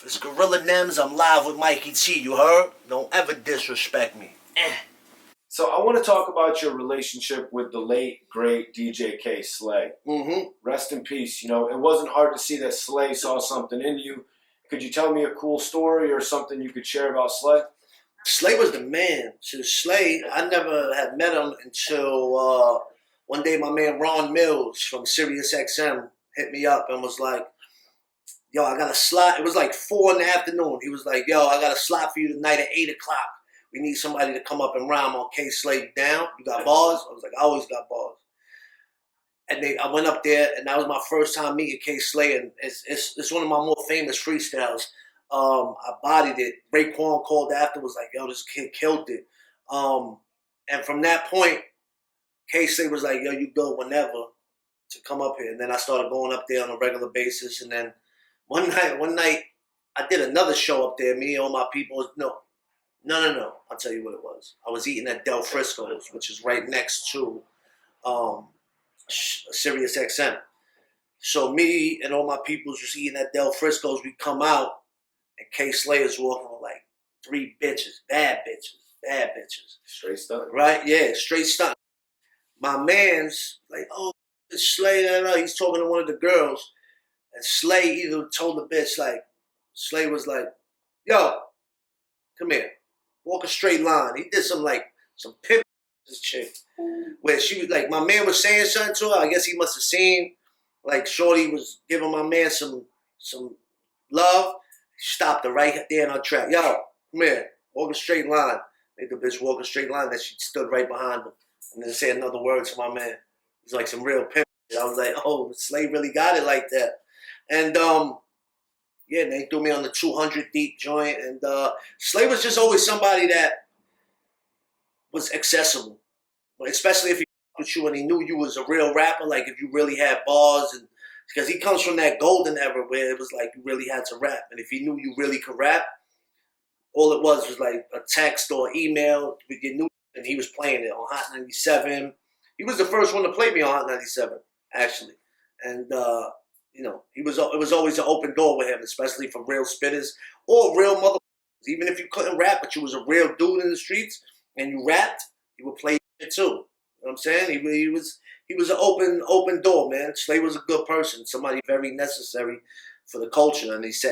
It's Gorilla Nems. I'm live with Mikey T. You heard? Don't ever disrespect me. So I want to talk about your relationship with the late, great DJ K. Slay. Rest in peace. You know, it wasn't hard to see that Slay saw something in you. Could you tell me a cool story or something you could share about Slay? Slay was the man. So Slay, I never had met him until one day my man Ron Mills from Sirius XM hit me up and was like, yo, I got a slot. It was like 4 in the afternoon. He was like, yo, I got a slot for you tonight at 8 o'clock. We need somebody to come up and rhyme on K Slay down. You got bars? I was like, I always got bars. And I went up there, and that was my first time meeting K Slay, and it's one of my more famous freestyles. I bodied it. Raekwon called after, was like, yo, this kid killed it. And from that point, K Slay was like, yo, you go whenever to come up here. And then I started going up there on a regular basis. And then one night, I did another show up there. Me and all my people. No. I'll tell you what it was. I was eating at Del Frisco's, which is right next to Sirius XM. So me and all my people was eating at Del Frisco's. We come out, and K Slay is walking with like 3 bitches, bad bitches. Straight stunt. Right? Yeah, straight stunt. My man's like, oh, Slay, he's talking to one of the girls. And Slay either told the bitch, like, Slay was like, yo, come here. Walk a straight line. He did some pimp this chick. Where she was like, my man was saying something to her. I guess he must have seen, like, Shorty was giving my man some love. He stopped her right there in her track. Yo, come here. Walk a straight line. Made the bitch walk a straight line. That she stood right behind him. And then say another word to my man. It was like some real pimp. I was like, oh, Slay really got it like that. And, yeah, they threw me on the 200 deep joint. And Slay was just always somebody that was accessible. Especially if he with you and he knew you was a real rapper, like if you really had bars. And because he comes from that golden era where it was like you really had to rap. And if he knew you really could rap, all it was like a text or email with your new, and he was playing it on Hot 97. He was the first one to play me on Hot 97, actually. And, you know, it was always an open door with him, especially for real spitters or real motherfuckers. Even if you couldn't rap, but you was a real dude in the streets and you rapped, he would play it too. You know what I'm saying? He was an open door, man. Slay was a good person, somebody very necessary for the culture, and he's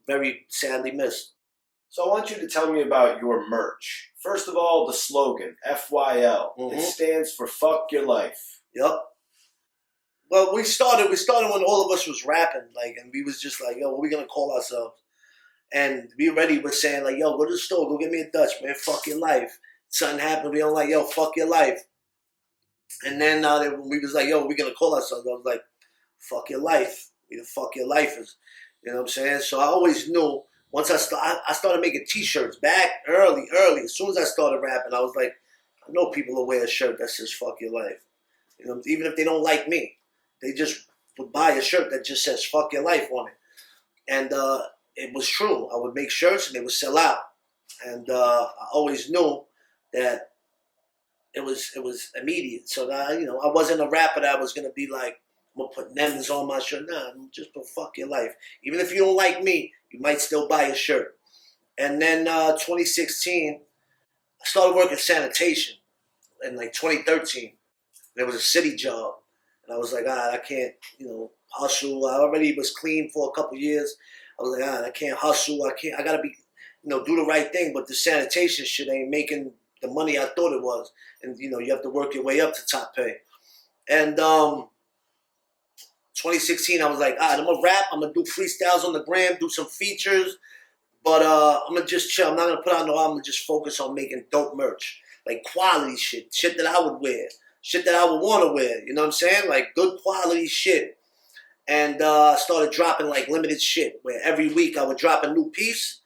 very sadly missed. So I want you to tell me about your merch. First of all, the slogan, FYL. It stands for Fuck Your Life. Yep. Well, we started when all of us was rapping, like, and we was just like, yo, what we gonna call ourselves? And we already was saying, like, yo, go to the store, go get me a Dutch, man, fuck your life. Something happened, we don't like, yo, fuck your life. And then we was like, yo, what we gonna call ourselves? I was like, fuck your life. We the fuck your lifers. You know what I'm saying? So I always knew, once I started making t-shirts back early. As soon as I started rapping, I was like, I know people will wear a shirt that says fuck your life. You know, even if they don't like me. They just would buy a shirt that just says fuck your life on it. And it was true. I would make shirts and they would sell out. And I always knew that it was immediate. So that, you know, I wasn't a rapper that was going to be like, I'm going to put Nems on my shirt. Nah, I'm just put fuck your life. Even if you don't like me, you might still buy a shirt. And then 2016, I started working sanitation in like 2013. There was a city job. And I was like, I can't, you know, hustle. I already was clean for a couple years. I was like, I can't hustle. I got to be, you know, do the right thing. But the sanitation shit ain't making the money I thought it was. And, you know, you have to work your way up to top pay. And 2016, I was like, I'm going to rap. I'm going to do freestyles on the gram, do some features. But I'm going to just chill. I'm not going to put out no album. I'm going to just focus on making dope merch. Like quality shit that I would wear. Shit that I would want to wear, you know what I'm saying? Like good quality shit. And I started dropping like limited shit where every week I would drop a new piece.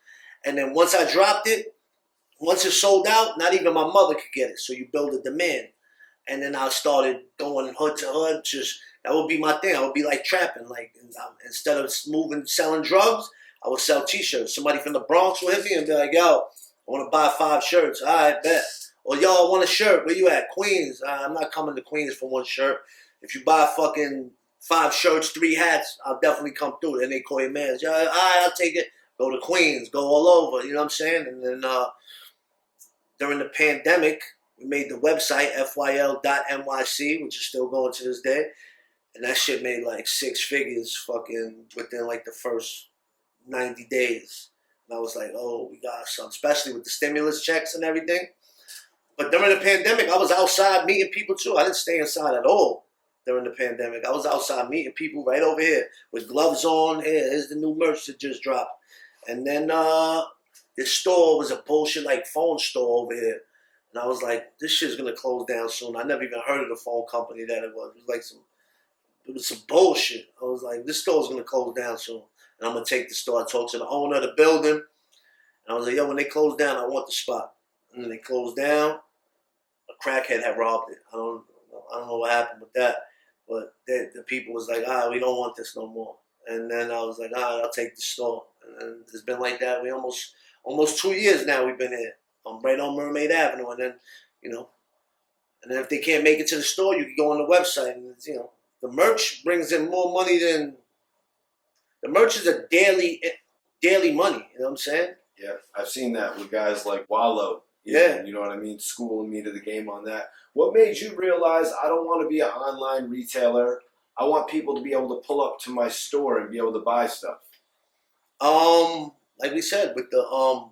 And then once I dropped it, once it sold out, not even my mother could get it. So you build a demand. And then I started going hood to hood. Just that would be my thing. I would be like trapping. Like instead of selling drugs, I would sell t-shirts. Somebody from the Bronx would hit me and be like, yo, I want to buy 5 shirts. All right, bet. Or, yo, I want a shirt. Where you at? Queens. I'm not coming to Queens for 1 shirt. If you buy fucking 5 shirts, 3 hats, I'll definitely come through. Then they call your manager. All right, I'll take it. go to Queens, go all over. You know what I'm saying? And then during the pandemic, we made the website FYL.NYC, which is still going to this day. And that shit made like 6 figures fucking within like the first 90 days. And I was like, oh, we got some, especially with the stimulus checks and everything. But during the pandemic, I was outside meeting people too. I didn't stay inside at all during the pandemic. I was outside meeting people right over here with gloves on. Here's the new merch that just dropped. And then this store was a bullshit like phone store over here. And I was like, this shit's gonna close down soon. I never even heard of the phone company that it was. It was some bullshit. I was like, this store's gonna close down soon. And I'm gonna take the store. I talked to the owner of the building. And I was like, yo, when they close down, I want the spot. And then they closed down. A crackhead had robbed it. I don't know what happened with that. But the people was like, we don't want this no more. And then I was like, I'll take the store. And it's been like that. We almost 2 years now we've been here. I'm right on Mermaid Avenue. And then, and then if they can't make it to the store, you can go on the website. And, the merch brings in more money than... The merch is a daily money. You know what I'm saying? Yeah, I've seen that with guys like Wallow. Yeah. You know what I mean? Schooling me to the game on that. What made you realize I don't want to be an online retailer? I want people to be able to pull up to my store and be able to buy stuff. Like we said, with the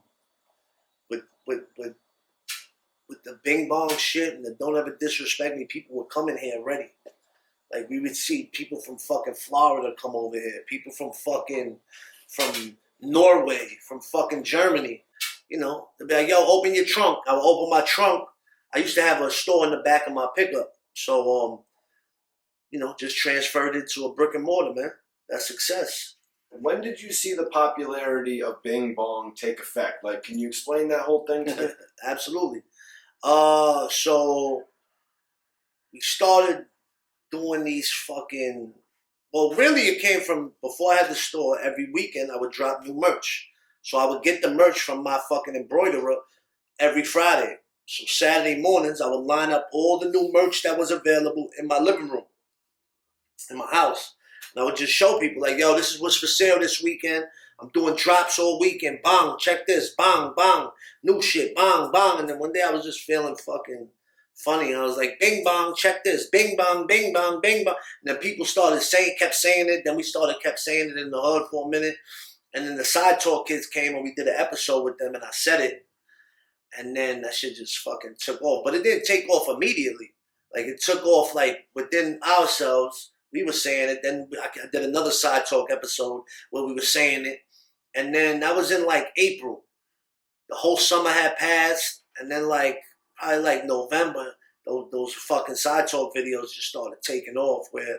with the Bing Bong shit and the don't ever disrespect me, people were coming here ready. Like we would see people from fucking Florida come over here, people from Norway, from fucking Germany. They'd be like, yo, open your trunk. I would open my trunk. I used to have a store in the back of my pickup. So, just transferred it to a brick and mortar, man. That's success. When did you see the popularity of Bing Bong take effect? Like, can you explain that whole thing to me? Absolutely. So we started doing these fucking... Well, really, it came from before I had the store. Every weekend, I would drop new merch. So I would get the merch from my fucking embroiderer every Friday. So Saturday mornings, I would line up all the new merch that was available in my living room, in my house. And I would just show people like, yo, this is what's for sale this weekend. I'm doing drops all weekend. Bong, check this. Bong, bong. New shit. Bong, bong. And then one day I was just feeling fucking funny. And I was like, bing bong, check this. Bing bong, bing bong, bing bong. And then people kept saying it. Then we kept saying it in the hood for a minute. And then the Side Talk kids came and we did an episode with them and I said it. And then that shit just fucking took off. But it didn't take off immediately. Like it took off like within ourselves. We were saying it. Then I did another Side Talk episode where we were saying it. And then that was in like April. The whole summer had passed. And then probably like November, those fucking Side Talk videos just started taking off where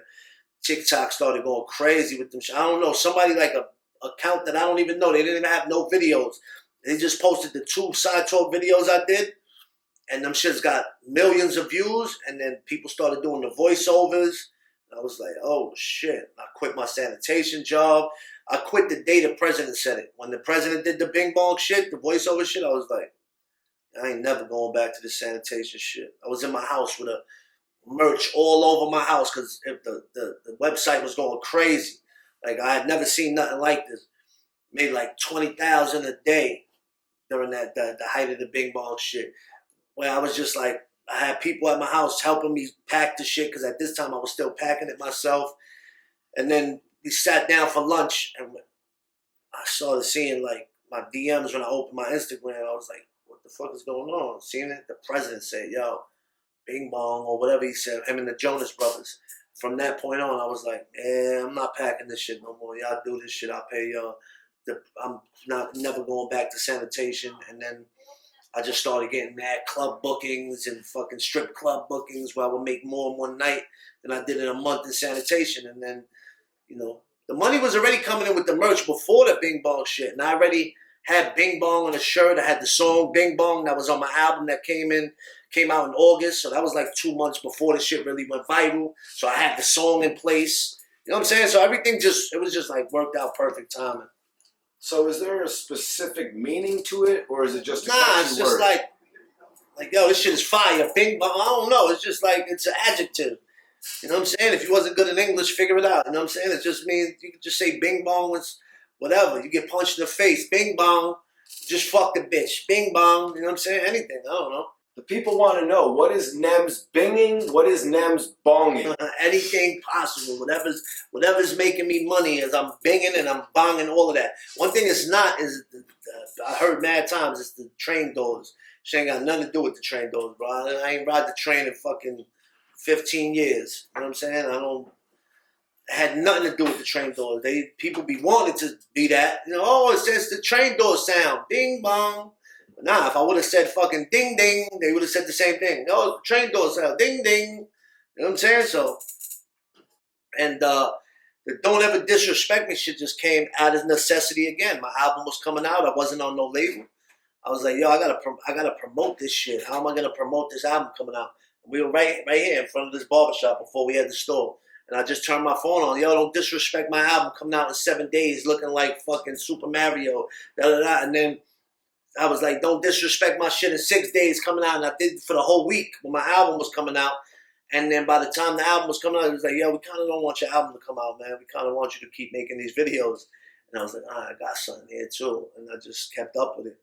TikTok started going crazy with them. I don't know. Somebody like a account that I don't even know. They didn't even have no videos. They just posted the 2 Side Talk videos I did. And them shits got millions of views. And then people started doing the voiceovers. I was like, oh shit. I quit my sanitation job. I quit the day the president said it. When the president did the Bing Bong shit, the voiceover shit, I was like, I ain't never going back to the sanitation shit. I was in my house with a merch all over my house because the website was going crazy. Like I had never seen nothing like this. Made like $20,000 a day during the height of the Bing Bong shit. Where I was just like, I had people at my house helping me pack the shit because at this time I was still packing it myself. And then we sat down for lunch and I started seeing like my DMs when I opened my Instagram. I was like, what the fuck is going on? Seeing it, the president said, yo, Bing Bong or whatever he said, him and the Jonas brothers. From that point on, I was like, I'm not packing this shit no more. Y'all do this shit, I'll pay y'all. I'm never going back to sanitation. And then I just started getting mad club bookings and fucking strip club bookings where I would make more in one night than I did in a month in sanitation. And then, the money was already coming in with the merch before the Bing Bong shit. And I already had Bing Bong on a shirt. I had the song Bing Bong that was on my album that came out in August. So that was like 2 months before the shit really went viral. So I had the song in place. You know what I'm saying? So everything it was just like worked out perfect timing. So is there a specific meaning to it, or is it just a it's just word? like, yo, this shit is fire. Bing Bong, I don't know. It's just like, it's an adjective. You know what I'm saying? If you wasn't good in English, figure it out. You know what I'm saying? It just means, you could just say Bing Bong whatever. You get punched in the face, bing bong, just fuck the bitch, bing bong. You know what I'm saying? Anything. I don't know. The people want to know, what is Nems binging? What is Nems bonging? Anything possible. Whatever's making me money as I'm binging and I'm bonging, all of that. One thing it's not is, I heard mad times, it's the train doors. She ain't got nothing to do with the train doors, bro. I ain't ride the train in fucking 15 years. You know what I'm saying? It had nothing to do with the train doors. People be wanting to be that. You know, oh, it says the train door sound. Ding bong. But nah, if I would have said fucking ding ding, they would have said the same thing. No, train door sound. Ding ding. You know what I'm saying? So, and the Don't Ever Disrespect Me shit just came out of necessity again. My album was coming out. I wasn't on no label. I was like, yo, I gotta promote this shit. How am I gonna promote this album coming out? And we were right here in front of this barbershop before we had the store. And I just turned my phone on. Yo, don't disrespect my album coming out in 7 days looking like fucking Super Mario. Da, da, da. And then I was like, don't disrespect my shit in 6 days coming out. And I did it for the whole week when my album was coming out. And then by the time the album was coming out, it was like, yo, we kind of don't want your album to come out, man. We kind of want you to keep making these videos. And I was like, I got something here too. And I just kept up with it.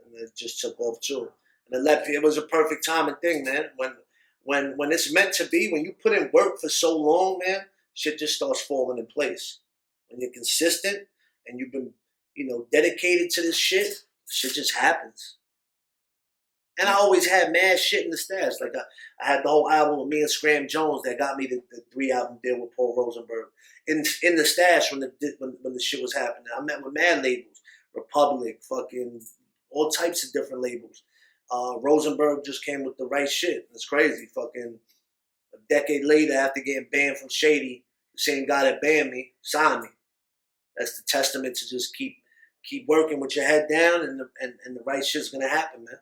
And it just took off too. And it was a perfect timing thing, man. When it's meant to be, when you put in work for so long, man, shit just starts falling in place. When you're consistent and you've been, dedicated to this shit just happens. And I always had mad shit in the stash. Like I had the whole album with me and Scram Jones that got me the 3-album deal with Paul Rosenberg in the stash when the shit was happening. I met with mad labels, Republic, fucking all types of different labels. Rosenberg just came with the right shit. It's crazy. Fucking a decade later, after getting banned from Shady, the same guy that banned me signed me. That's the testament to just keep working with your head down, and the right shit's gonna happen, man.